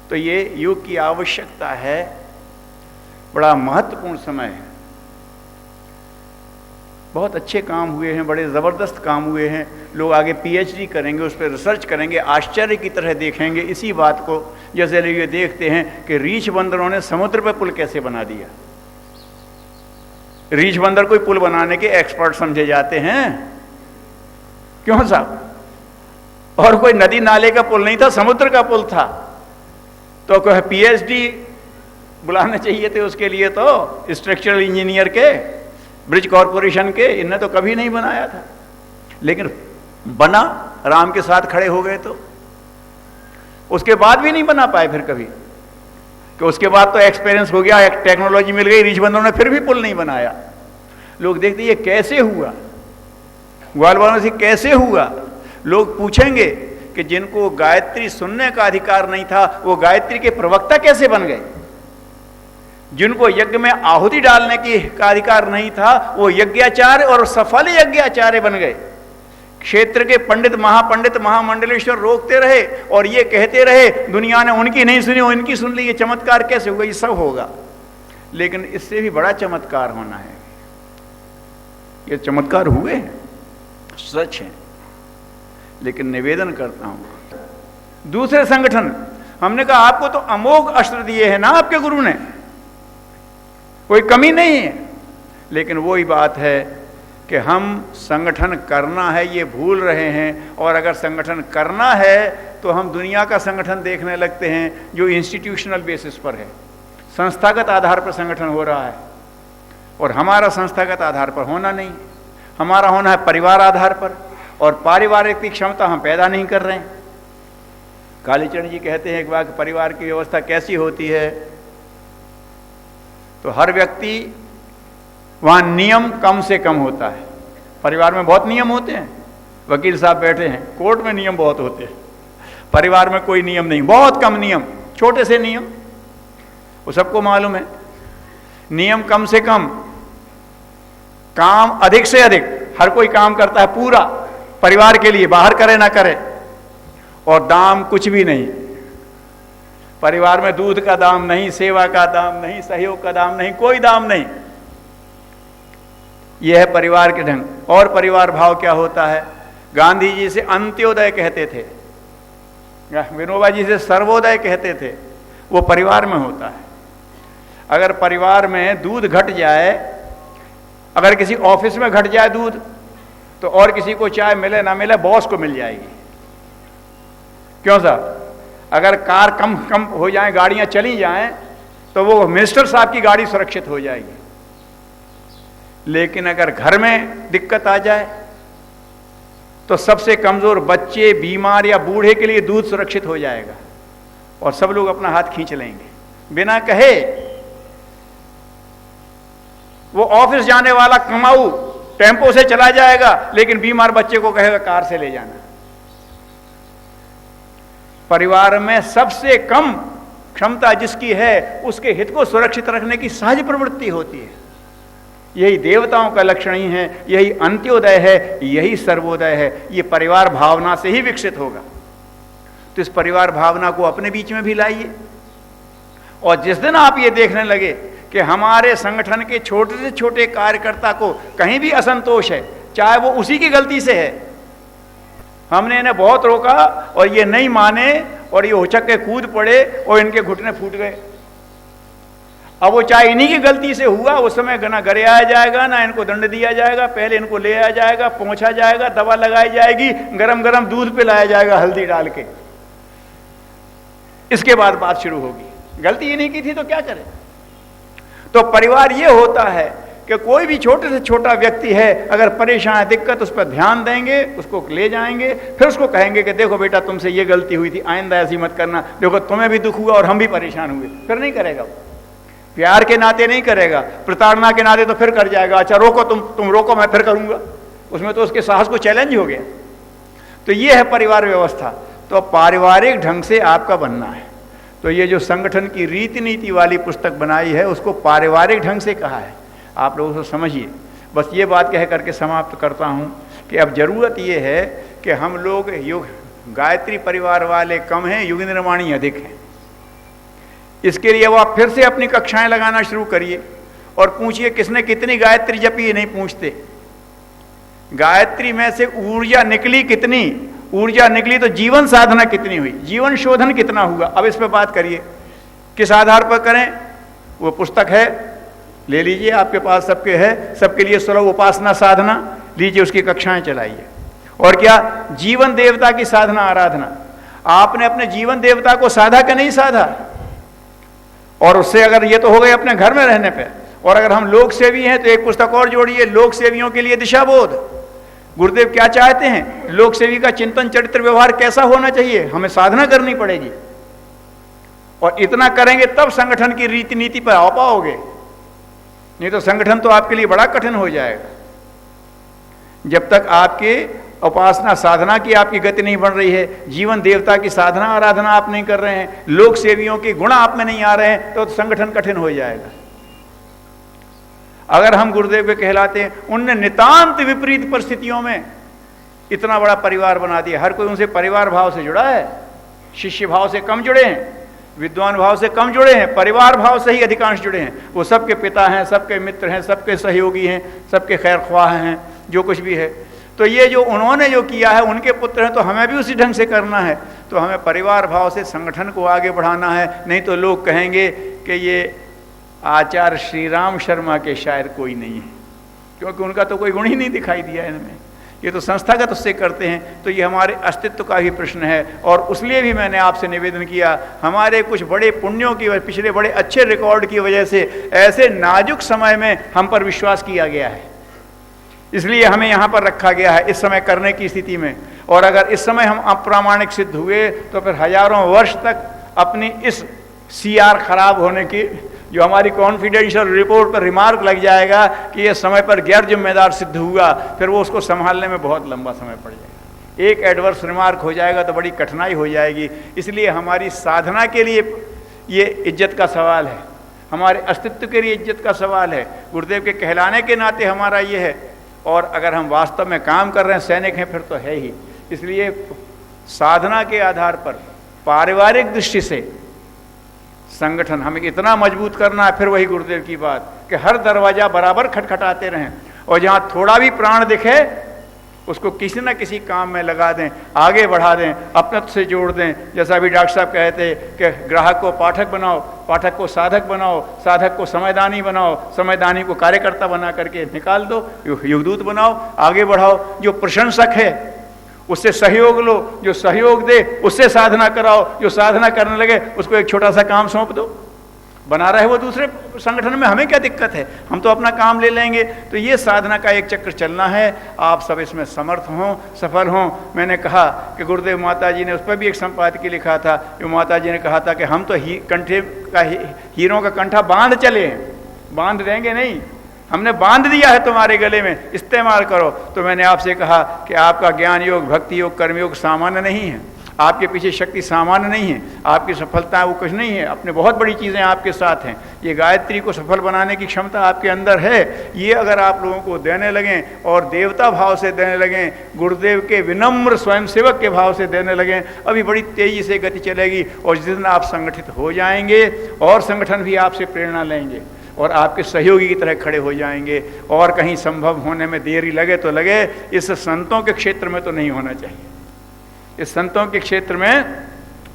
तो ये युग की आवश्यकता है, बड़ा महत्वपूर्ण समय है। बहुत अच्छे काम हुए हैं, बड़े ज़बरदस्त काम हुए हैं। लोग आगे पीएचडी करेंगे, उस पर रिसर्च करेंगे, आश्चर्य की तरह देखेंगे इसी बात को। जैसे लोग ये देखते हैं कि रीछ बंदरों ने समुद्र पर पुल कैसे बना दिया। रीछ बंदर कोई पुल बनाने के एक्सपर्ट समझे जाते हैं, क्यों साहब? और कोई नदी नाले का पुल नहीं था, समुद्र का पुल था। तो कोई पीएचडी बुलाने चाहिए थे उसके लिए, तो स्ट्रक्चरल इंजीनियर के, ब्रिज कॉरपोरेशन के, इनने तो कभी नहीं बनाया था। लेकिन बना, राम के साथ खड़े हो गए। तो उसके बाद भी नहीं बना पाए फिर कभी, कि उसके बाद तो एक्सपीरियंस हो गया, एक टेक्नोलॉजी मिल गई, रीछ बंदरों ने फिर भी पुल नहीं बनाया। लोग देखते ये कैसे हुआ, ग्वाल वालों से कैसे हुआ। लोग पूछेंगे कि जिनको गायत्री सुनने का अधिकार नहीं था, वो गायत्री के प्रवक्ता कैसे बन गए। जिनको यज्ञ में आहुति डालने का अधिकार नहीं था, वो यज्ञाचार्य और सफल यज्ञाचार्य बन गए। क्षेत्र के पंडित महामंडलेश्वर रोकते रहे और ये कहते रहे दुनिया ने उनकी नहीं सुनी, उनकी सुन ली। ये चमत्कार कैसे होगा? ये सब होगा, लेकिन इससे भी बड़ा चमत्कार होना है। ये चमत्कार हुए हैं, सच है। लेकिन निवेदन करता हूं, दूसरे संगठन, हमने कहा आपको तो अमोघ अस्त्र दिए हैं ना आपके गुरु ने, कोई कमी नहीं है। लेकिन वही बात है कि हम संगठन करना है ये भूल रहे हैं। और अगर संगठन करना है तो हम दुनिया का संगठन देखने लगते हैं जो इंस्टीट्यूशनल बेसिस पर है, संस्थागत आधार पर संगठन हो रहा है। और हमारा संस्थागत आधार पर होना नहीं, हमारा होना है परिवार आधार पर। और पारिवारिक की क्षमता हम पैदा नहीं कर रहे हैं। कालीचरण जी कहते हैं एक बार परिवार की व्यवस्था कैसी होती है, तो हर व्यक्ति वहां नियम कम से कम होता है। परिवार में बहुत नियम होते हैं, वकील साहब बैठे हैं, कोर्ट में नियम बहुत होते हैं। परिवार में कोई नियम नहीं, बहुत कम नियम, छोटे से नियम, वो सबको मालूम है। नियम कम से कम, काम अधिक से अधिक, हर कोई काम करता है पूरा परिवार के लिए, बाहर करे ना करे। और दाम कुछ भी नहीं, परिवार में दूध का दाम नहीं, सेवा का दाम नहीं, सहयोग का दाम नहीं, कोई दाम नहीं। यह है परिवार के ढंग। और परिवार भाव क्या होता है? गांधी जी से अंत्योदय कहते थे, विनोबा जी से सर्वोदय कहते थे, वो परिवार में होता है। अगर परिवार में दूध घट जाए, अगर किसी ऑफिस में घट जाए दूध, तो और किसी को चाय मिले ना मिले, बॉस को मिल जाएगी। क्यों साहब? अगर कार कम हो जाए, गाड़ियां चली जाएं, तो वो मिनिस्टर साहब की गाड़ी सुरक्षित हो जाएगी। लेकिन अगर घर में दिक्कत आ जाए, तो सबसे कमजोर बच्चे, बीमार या बूढ़े के लिए दूध सुरक्षित हो जाएगा और सब लोग अपना हाथ खींच लेंगे बिना कहे। वो ऑफिस जाने वाला कमाऊ टेम्पो से चला जाएगा, लेकिन बीमार बच्चे को कहेगा कार से ले जाना। परिवार में सबसे कम क्षमता जिसकी है, उसके हित को सुरक्षित रखने की सहज प्रवृत्ति होती है। यही देवताओं का लक्षण ही है, यही अंत्योदय है, यही सर्वोदय है। ये परिवार भावना से ही विकसित होगा। तो इस परिवार भावना को अपने बीच में भी लाइए। और जिस दिन आप ये देखने लगे कि हमारे संगठन के छोटे से छोटे कार्यकर्ता को कहीं भी असंतोष है, चाहे वो उसी की गलती से है, हमने इन्हें बहुत रोका और ये नहीं माने और ये उछक के कूद पड़े और इनके घुटने फूट गए। अब वो चाहे इन्हीं की गलती से हुआ, उस समय ना घरे आया जाएगा, ना इनको दंड दिया जाएगा। पहले इनको ले आया जाएगा, पहुंचा जाएगा, दवा लगाई जाएगी, गरम गरम दूध पिलाया जाएगा हल्दी डाल के। इसके बाद बात शुरू होगी। गलती इन्हीं की थी तो क्या करें? तो परिवार ये होता है कि कोई भी छोटे से छोटा व्यक्ति है, अगर परेशान है, दिक्कत, उस पर ध्यान देंगे, उसको ले जाएंगे, फिर उसको कहेंगे कि देखो बेटा तुमसे ये गलती हुई थी, आइंदा ऐसी मत करना, देखो तुम्हें भी दुख हुआ और हम भी परेशान हुए। फिर नहीं करेगा वो, प्यार के नाते नहीं करेगा, प्रताड़ना के नाते तो फिर कर जाएगा। अच्छा रोको, तुम रोको, मैं फिर करूंगा। उसमें तो उसके साहस को चैलेंज हो गया। तो ये है परिवार व्यवस्था। तो पारिवारिक ढंग से आपका बनना है। तो ये जो संगठन की रीति नीति वाली पुस्तक बनाई है, उसको पारिवारिक ढंग से कहा है। आप लोग उसको समझिए। बस ये बात कह करके समाप्त करता हूँ कि अब जरूरत ये है कि हम लोग युग गायत्री परिवार वाले कम हैं, युग निर्माणी अधिक हैं। इसके लिए वो आप फिर से अपनी कक्षाएं लगाना शुरू करिए और पूछिए किसने कितनी गायत्री जपी, ये नहीं पूछते। गायत्री में से ऊर्जा निकली कितनी, ऊर्जा निकली तो जीवन साधना कितनी हुई, जीवन शोधन कितना हुआ। अब इस पर बात करिए, किस आधार पर करें। वो पुस्तक है, ले लीजिए, आपके पास सबके है, सबके लिए सुलभ उपासना साधना लीजिए, उसकी कक्षाएं चलाइए। और क्या, जीवन देवता की साधना आराधना। आपने अपने जीवन देवता को साधा कि नहीं साधा, और उससे अगर ये तो हो गए अपने घर में रहने पे, और अगर हम लोक सेवी हैं तो एक पुस्तक और जोड़िए, लोक सेवियों के लिए दिशाबोध। गुरुदेव क्या चाहते हैं, लोक सेवी का चिंतन चरित्र व्यवहार कैसा होना चाहिए, हमें साधना करनी पड़ेगी। और इतना करेंगे तब संगठन की रीति नीति पर आ पाओगे, नहीं तो संगठन तो आपके लिए बड़ा कठिन हो जाएगा। जब तक आपके उपासना साधना की आपकी गति नहीं बन रही है, जीवन देवता की साधना आराधना आप नहीं कर रहे हैं, लोक सेवियों के गुण आप में नहीं आ रहे हैं, तो संगठन कठिन हो जाएगा। अगर हम गुरुदेव के कहलाते हैं, उनने नितांत विपरीत परिस्थितियों में इतना बड़ा परिवार बना दिया। हर कोई उनसे परिवार भाव से जुड़ा है, शिष्य भाव से कम जुड़े हैं, विद्वान भाव से कम जुड़े हैं, परिवार भाव से ही अधिकांश जुड़े हैं। वो सबके पिता हैं, सबके मित्र हैं, सबके सहयोगी हैं, सबके खैर ख्वाह हैं, जो कुछ भी है। तो ये जो उन्होंने जो किया है, उनके पुत्र हैं, तो हमें भी उसी ढंग से करना है। तो हमें परिवार भाव से संगठन को आगे बढ़ाना है, नहीं तो लोग कहेंगे कि ये आचार्य श्री राम शर्मा के शायर कोई नहीं है, क्योंकि उनका तो कोई गुण ही नहीं दिखाई दिया इनमें। ये तो संस्थागत उससे करते हैं। तो ये हमारे अस्तित्व का भी प्रश्न है। और उसलिए भी मैंने आपसे निवेदन किया, हमारे कुछ बड़े पुण्यों की वजह, पिछले बड़े अच्छे रिकॉर्ड की वजह से ऐसे नाजुक समय में हम पर विश्वास किया गया है, इसलिए हमें यहाँ पर रखा गया है इस समय करने की स्थिति में। और अगर इस समय हम अप्रामाणिक सिद्ध हुए तो फिर हजारों वर्ष तक अपनी इस सीआर खराब होने की, जो हमारी कॉन्फिडेंशियल रिपोर्ट पर रिमार्क लग जाएगा कि ये समय पर गैर जिम्मेदार सिद्ध हुआ, फिर वो उसको संभालने में बहुत लंबा समय पड़ जाएगा। एक एडवर्स रिमार्क हो जाएगा तो बड़ी कठिनाई हो जाएगी। इसलिए हमारी साधना के लिए ये इज्जत का सवाल है, हमारे अस्तित्व के लिए इज्जत का सवाल है। गुरुदेव के कहलाने के नाते हमारा ये है। और अगर हम वास्तव में काम कर रहे हैं, सैनिक हैं, फिर तो है ही। इसलिए साधना के आधार पर पारिवारिक दृष्टि से संगठन हमें इतना मजबूत करना है। फिर वही गुरुदेव की बात कि हर दरवाजा बराबर खटखटाते रहें, और जहां थोड़ा भी प्राण दिखे उसको किसी न किसी काम में लगा दें, आगे बढ़ा दें, अपनत्व से जोड़ दें। जैसा अभी डॉक्टर साहब कहते कि ग्राहक को पाठक बनाओ, पाठक को साधक बनाओ, साधक को समयदानी बनाओ, समयदानी को कार्यकर्ता बना करके निकाल दो, युगदूत बनाओ, आगे बढ़ाओ। जो प्रशंसक है उससे सहयोग लो, जो सहयोग दे उससे साधना कराओ, जो साधना करने लगे उसको एक छोटा सा काम सौंप दो। बना रहे वो दूसरे संगठन में, हमें क्या दिक्कत है, हम तो अपना काम ले लेंगे। तो ये साधना का एक चक्र चलना है। आप सब इसमें समर्थ हों, सफल हों। मैंने कहा कि गुरुदेव माता जी ने, उस पर भी एक संपादकीय लिखा था, जो माता जी ने कहा था कि हम तो कंठे का हीरों का कंठा बांध चले हैं, बांध देंगे नहीं, हमने बांध दिया है तुम्हारे गले में, इस्तेमाल करो। तो मैंने आपसे कहा कि आपका ज्ञान योग, भक्ति योग, कर्मयोग सामान्य नहीं है, आपके पीछे शक्ति सामान्य नहीं है, आपकी सफलता वो कुछ नहीं है, अपने बहुत बड़ी चीज़ें आपके साथ हैं। ये गायत्री को सफल बनाने की क्षमता आपके अंदर है। ये अगर आप लोगों को देने लगें और देवता भाव से देने लगें, गुरुदेव के विनम्र स्वयंसेवक के भाव से देने लगें, अभी बड़ी तेज़ी से गति चलेगी। और जिस दिन आप संगठित हो जाएंगे और संगठन भी आपसे प्रेरणा लेंगे और आपके सहयोगी की तरह खड़े हो जाएंगे। और कहीं संभव होने में देरी लगे तो लगे, इस संतों के क्षेत्र में तो नहीं होना चाहिए, इस संतों के क्षेत्र में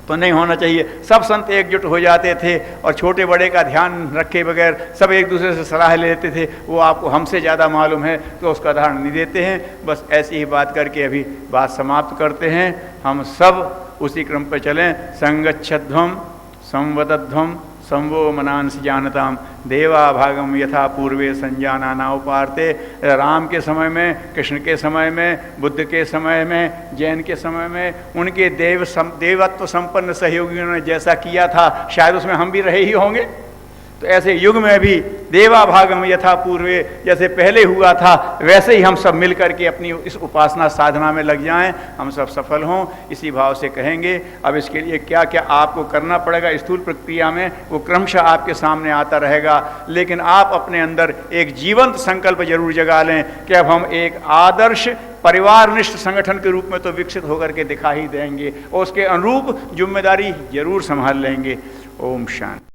तो नहीं होना चाहिए। सब संत एकजुट हो जाते थे और छोटे बड़े का ध्यान रखे बगैर सब एक दूसरे से सलाह लेते थे। वो आपको हमसे ज़्यादा मालूम है तो उसका उदाहरण नहीं देते हैं। बस ऐसी ही बात करके अभी बात समाप्त करते हैं। हम सब उसी क्रम पर चलें। संगच्छध्वम संवदध्वम संवो मनांस जानताम देवा भागम यथा पूर्वे संजाना ना उपारते। राम के समय में, कृष्ण के समय में, बुद्ध के समय में, जैन के समय में उनके देवत्व संपन्न सहयोगियों ने जैसा किया था, शायद उसमें हम भी रहे ही होंगे। तो ऐसे युग में भी देवा भागम यथा पूर्वे, जैसे पहले हुआ था वैसे ही हम सब मिल करके अपनी इस उपासना साधना में लग जाएं, हम सब सफल हों, इसी भाव से कहेंगे। अब इसके लिए क्या क्या आपको करना पड़ेगा स्थूल प्रक्रिया में, वो क्रमशः आपके सामने आता रहेगा। लेकिन आप अपने अंदर एक जीवंत संकल्प जरूर जगा लें कि अब हम एक आदर्श परिवारनिष्ठ संगठन के रूप में तो विकसित होकर के दिखा ही देंगे और उसके अनुरूप जिम्मेदारी जरूर संभाल लेंगे। ओम शांति।